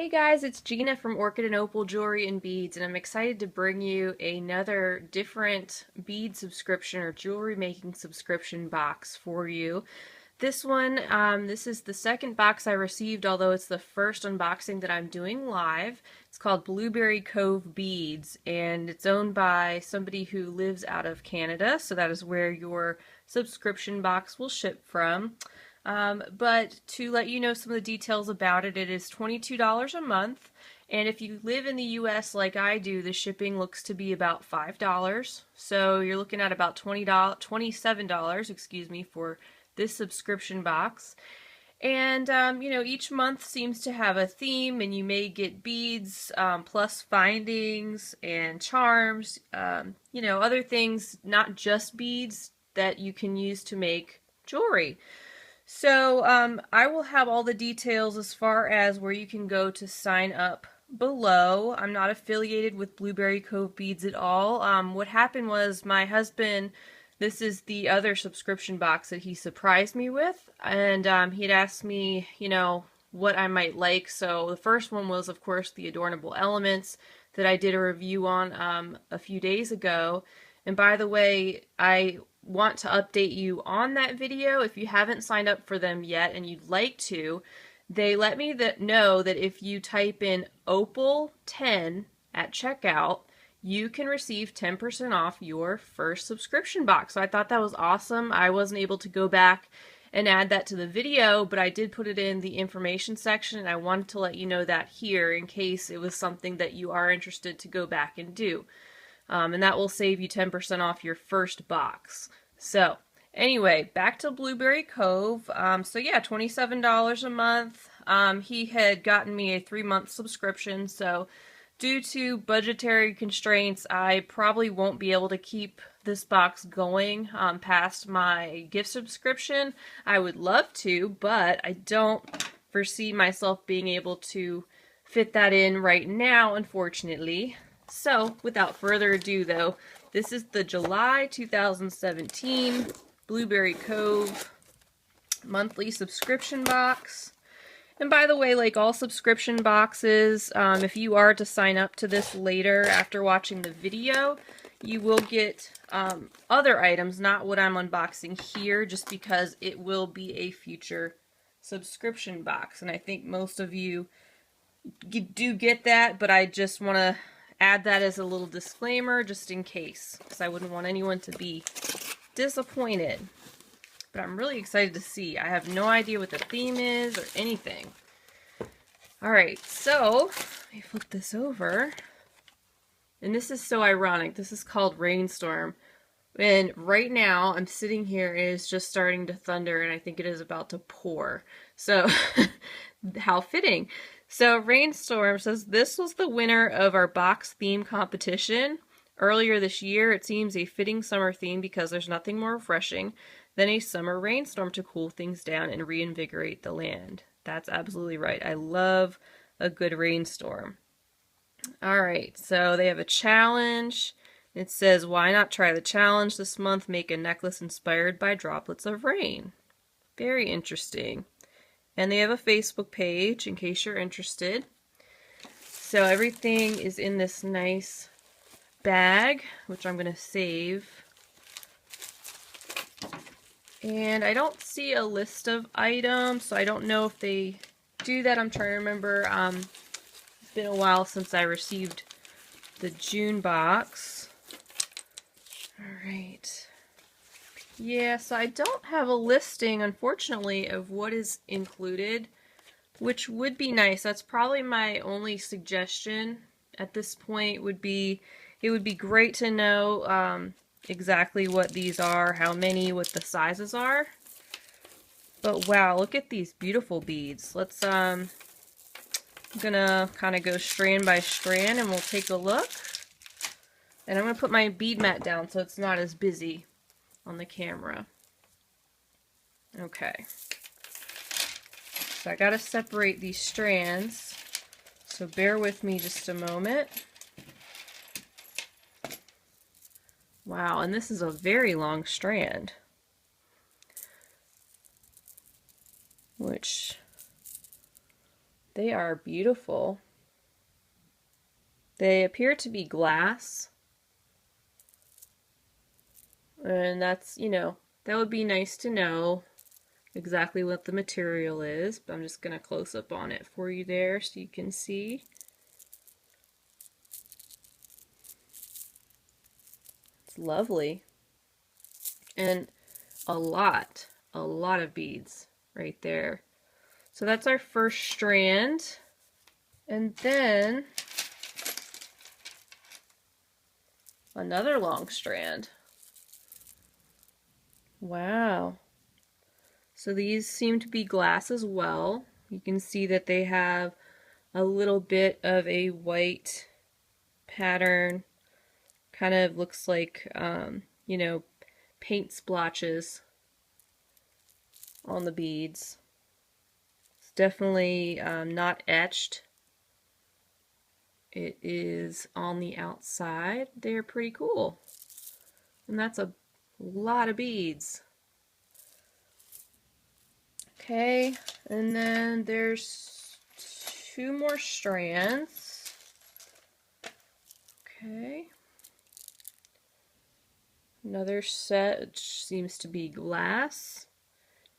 Hey guys, it's Gina from Orchid and Opal Jewelry and Beads, and I'm excited to bring you another different bead subscription or jewelry making subscription box for you. This one, this is the second box I received, although it's the first unboxing that I'm doing live. It's called Blueberry Cove Beads, and it's owned by somebody who lives out of Canada, so that is where your subscription box will ship from. But to let you know some of the details about it, it is $22 a month. And if you live in the US like I do, the shipping looks to be about $5. So you're looking at about $27, excuse me, for this subscription box. And, you know, each month seems to have a theme, and you may get beads, plus findings and charms, you know, other things, not just beads, that you can use to make jewelry. So I will have all the details as far as where you can go to sign up below. I'm not affiliated with Blueberry Cove Beads at all. What happened was my husband, this is the other subscription box that he surprised me with, and he'd asked me, you know, what I might like. So the first one was, of course, the Adornable Elements that I did a review on a few days ago. And by the way, I want to update you on that video. If you haven't signed up for them yet and you'd like to, they let me know that if you type in Opal 10 at checkout, you can receive 10% off your first subscription box. So I thought that was awesome. I wasn't able to go back and add that to the video, but I did put it in the information section, and I wanted to let you know that here in case it was something that you are interested to go back and do. And that will save you 10% off your first box. So anyway, back to Blueberry Cove. So yeah, $27 a month. He had gotten me a 3-month subscription, so due to budgetary constraints, I probably won't be able to keep this box going past my gift subscription. I would love to, but I don't foresee myself being able to fit that in right now, unfortunately. So, without further ado though, this is the July 2017 Blueberry Cove monthly subscription box. And by the way, like all subscription boxes, if you are to sign up to this later after watching the video, you will get other items, not what I'm unboxing here, just because it will be a future subscription box. And I think most of you do get that, but I just want to add that as a little disclaimer just in case, because I wouldn't want anyone to be disappointed. But I'm really excited to see. I have no idea what the theme is or anything. Alright, so let me flip this over. And this is so ironic. This is called Rainstorm. And right now I'm sitting here, it is just starting to thunder, and I think it is about to pour. So how fitting. So Rainstorm says, this was the winner of our box theme competition earlier this year. It seems a fitting summer theme because there's nothing more refreshing than a summer rainstorm to cool things down and reinvigorate the land. That's absolutely right. I love a good rainstorm. Alright, so they have a challenge. It says, why not try the challenge this month? Make a necklace inspired by droplets of rain. Very interesting. And they have a Facebook page in case you're interested. So everything is in this nice bag, which I'm going to save. And I don't see a list of items, so I don't know if they do that. I'm trying to remember. It's been a while since I received the June box. Alright. Yeah, so I don't have a listing, unfortunately, of what is included, which would be nice. That's probably my only suggestion at this point would be, it would be great to know exactly what these are, how many, what the sizes are. But wow, look at these beautiful beads. Let's, I'm gonna kind of go strand by strand and we'll take a look. And I'm gonna put my bead mat down so it's not as busy on the camera. Okay. So I gotta separate these strands, so bear with me just a moment. Wow, and this is a very long strand, which They are beautiful. They appear to be glass. And that's, you know, that would be nice to know exactly what the material is. But I'm just going to close up on it for you there so you can see. It's lovely. And a lot of beads right there. So that's our first strand. And then another long strand. Wow. So these seem to be glass as well. You can see that they have a little bit of a white pattern. Kind of looks like, you know, paint splotches on the beads. It's definitely not etched. It is on the outside. They're pretty cool. And that's a lot of beads. Okay, and then there's 2 more strands. Okay. Another set, which seems to be glass.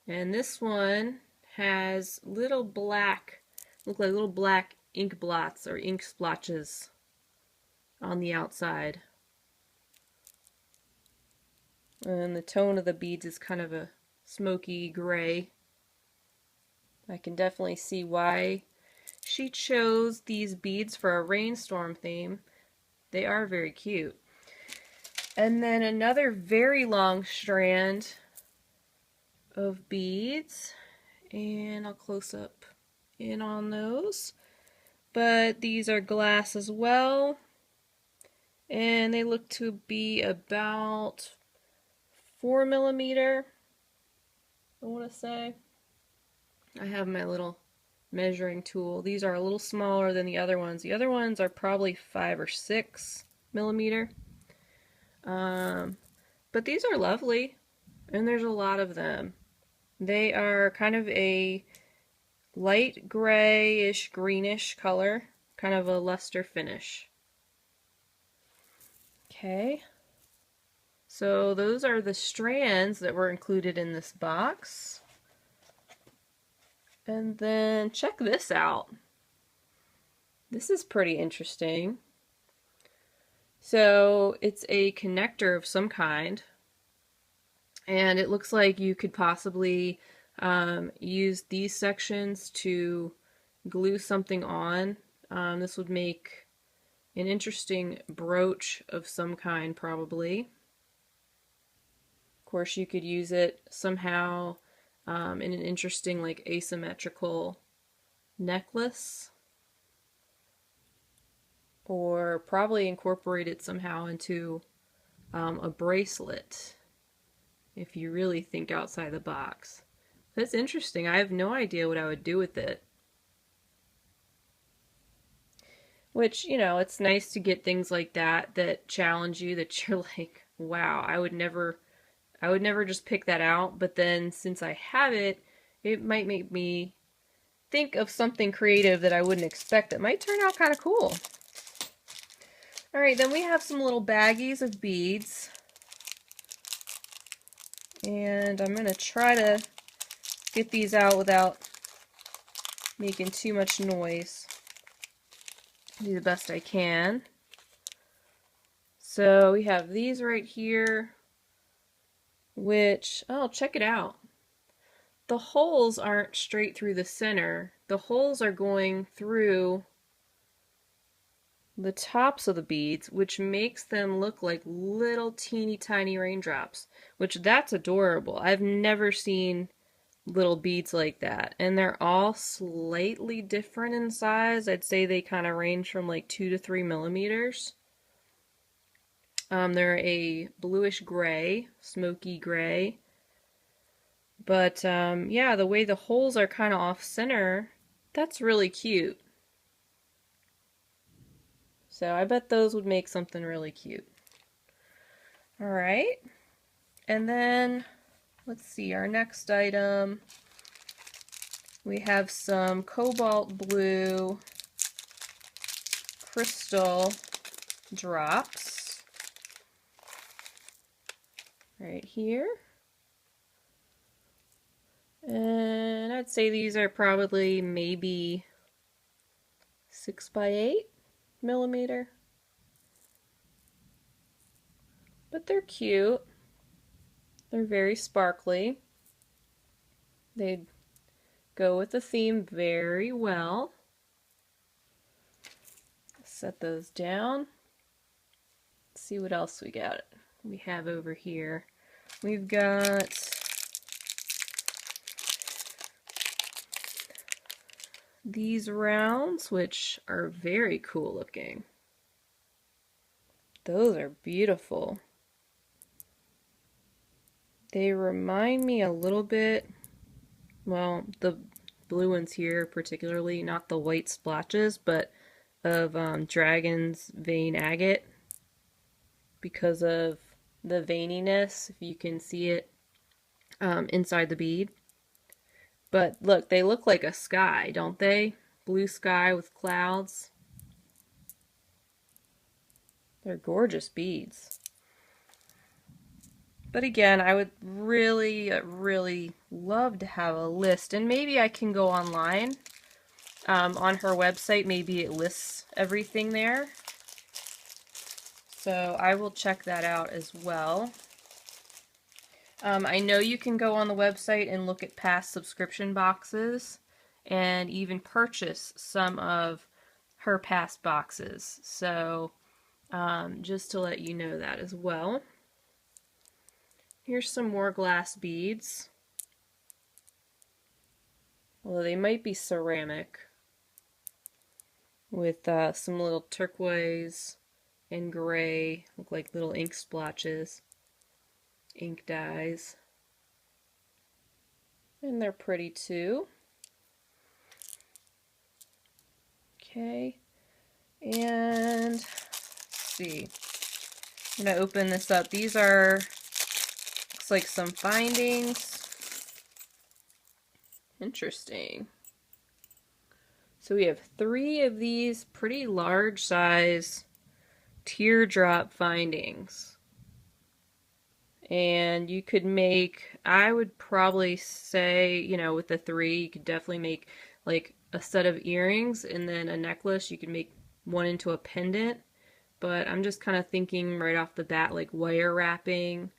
And this one has little black, look like little black ink blots or ink splotches on the outside. And the tone of the beads is kind of a smoky gray. I can definitely see why she chose these beads for a rainstorm theme. They are very cute. And then another very long strand of beads, and I'll close up in on those. But these are glass as well, and they look to be about 4mm, I want to say. I have my little measuring tool. These are a little smaller than the other ones. The other ones are probably 5 or 6mm. But these are lovely, and there's a lot of them. They are kind of a light grayish, greenish color, kind of a luster finish. Okay, so those are the strands that were included in this box. And then check this out. This is pretty interesting. So it's a connector of some kind, and it looks like you could possibly use these sections to glue something on. This would make an interesting brooch of some kind, probably. Of course, you could use it somehow in an interesting, like, asymmetrical necklace, or probably incorporate it somehow into a bracelet if you really think outside the box. That's interesting. I have no idea what I would do with it. Which, you know, it's nice to get things like that that challenge you, that you're like, wow, I would never just pick that out. But then since I have it, it might make me think of something creative that I wouldn't expect that might turn out kind of cool. Alright, then we have some little baggies of beads. And I'm going to try to get these out without making too much noise. Do the best I can. So we have these right here, which, oh, check it out. The holes aren't straight through the center. The holes are going through the tops of the beads, which makes them look like little teeny tiny raindrops, which that's adorable. I've never seen little beads like that, and they're all slightly different in size. I'd say they kind of range from like 2 to 3mm. They're a bluish gray, smoky gray, but yeah, the way the holes are kind of off center, that's really cute. So I bet those would make something really cute. Alright, and then let's see, our next item We have some cobalt blue crystal drops right here. And I'd say these are probably maybe 6 by 8 millimeter. But they're cute. They're very sparkly. They go with the theme very well. Set those down. Let's see what else we have over here. We've got these rounds, which are very cool looking. Those are beautiful. They remind me a little bit, well, the blue ones here particularly, not the white splotches, but of Dragon's Vein Agate, because of the veininess, if you can see it inside the bead. But look, they look like a sky, don't they? Blue sky with clouds. They're gorgeous beads. But again, I would really, really love to have a list, and maybe I can go online on her website. Maybe it lists everything there. So I will check that out as well. I know you can go on the website and look at past subscription boxes and even purchase some of her past boxes. So just to let you know that as well. Here's some more glass beads. Although they might be ceramic, with some little turquoise and gray, look like little ink splotches, ink dyes. And they're pretty too. Okay, and let's see. I'm going to open this up. These are, looks like some findings. Interesting. So we have 3 of these pretty large size teardrop findings. And you could make, I would probably say, you know, with the 3, you could definitely make like a set of earrings and then a necklace. You could make one into a pendant. But I'm just kind of thinking right off the bat, like wire wrapping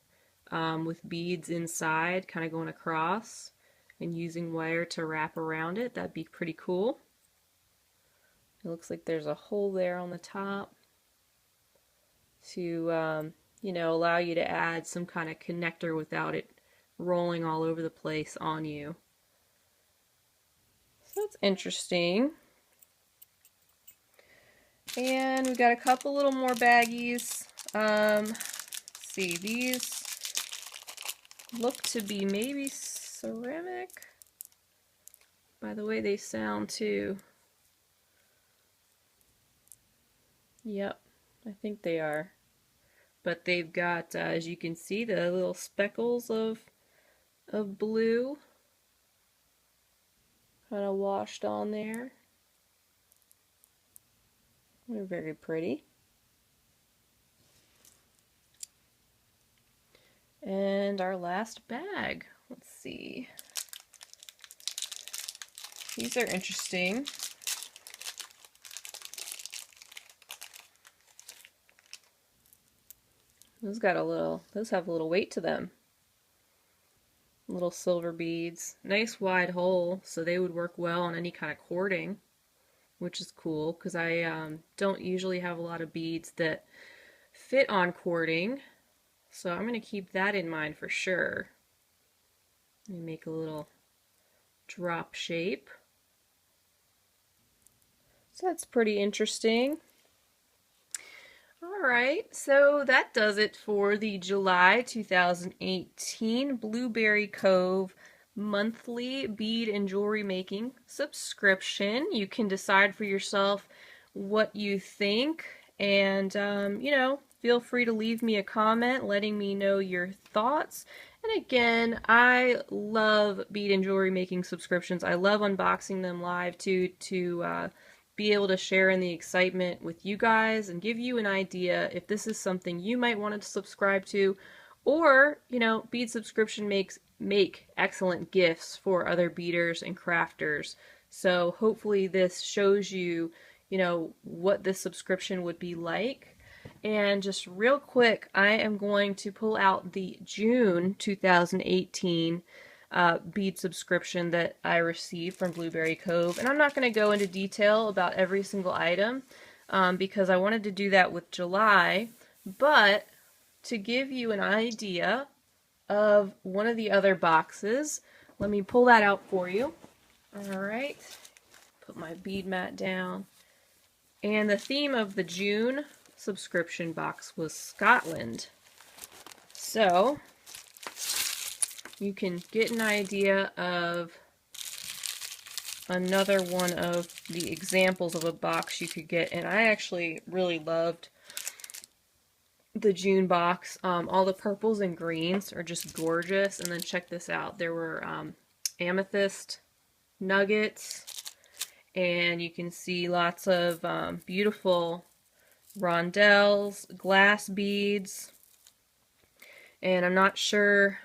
with beads inside, kind of going across, and using wire to wrap around it. That'd be pretty cool. It looks like there's a hole there on the top to, you know, allow you to add some kind of connector without it rolling all over the place on you. So that's interesting. And we've got a couple little more baggies. Let's see, these look to be maybe ceramic by the way they sound too. Yep, I think they are. But they've got, as you can see, the little speckles of blue kind of washed on there. They're very pretty. And our last bag. Let's see. These are interesting. Those have a little weight to them. Little silver beads. Nice wide hole, so they would work well on any kind of cording, which is cool because I don't usually have a lot of beads that fit on cording, so I'm going to keep that in mind for sure. Let me make a little drop shape. So that's pretty interesting. Alright, so that does it for the July 2018 Blueberry Cove monthly bead and jewelry making subscription. You can decide for yourself what you think, and you know, feel free to leave me a comment letting me know your thoughts And again, I love bead and jewelry making subscriptions. I love unboxing them live too, to be able to share in the excitement with you guys and give you an idea if this is something you might want to subscribe to, or bead subscription make excellent gifts for other beaders and crafters. So hopefully this shows you, what this subscription would be like. And just real quick, I am going to pull out the June 2018 bead subscription that I received from Blueberry Cove. And I'm not going to go into detail about every single item because I wanted to do that with July. But to give you an idea of one of the other boxes, let me pull that out for you. All right, put my bead mat down. And the theme of the June subscription box was Scotland. So you can get an idea of another one of the examples of a box you could get. And I actually really loved the June box. All the purples and greens are just gorgeous. And then check this out. There were Amethyst Nuggets. And you can see lots of beautiful rondelles, glass beads, and I'm not sure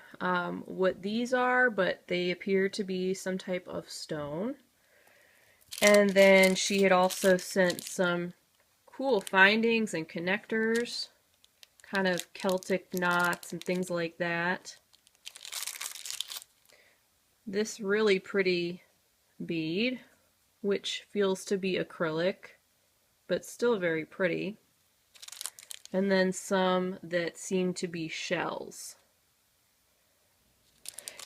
what these are, but they appear to be some type of stone. And then she had also sent some cool findings and connectors, kind of Celtic knots and things like that. This really pretty bead, which feels to be acrylic, but still very pretty. And then some that seem to be shells.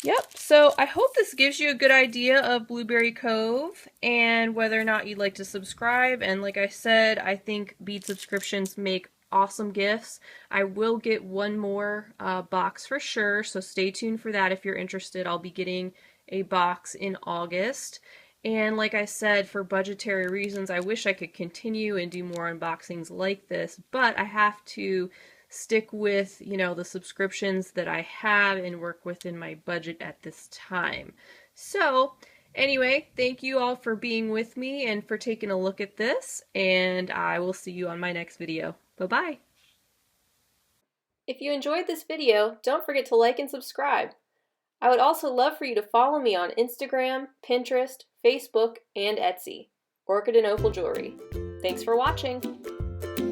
Yep, so I hope this gives you a good idea of Blueberry Cove and whether or not you'd like to subscribe. And like I said, I think bead subscriptions make awesome gifts. I will get one more box for sure, so stay tuned for that if you're interested. I'll be getting a box in August. And like I said, for budgetary reasons, I wish I could continue and do more unboxings like this, but I have to stick with, the subscriptions that I have and work within my budget at this time. So anyway, thank you all for being with me and for taking a look at this, and I will see you on my next video. Bye-bye. If you enjoyed this video, don't forget to like and subscribe. I would also love for you to follow me on Instagram, Pinterest, Facebook, and Etsy. Orchid and Opal Jewelry. Thanks for watching!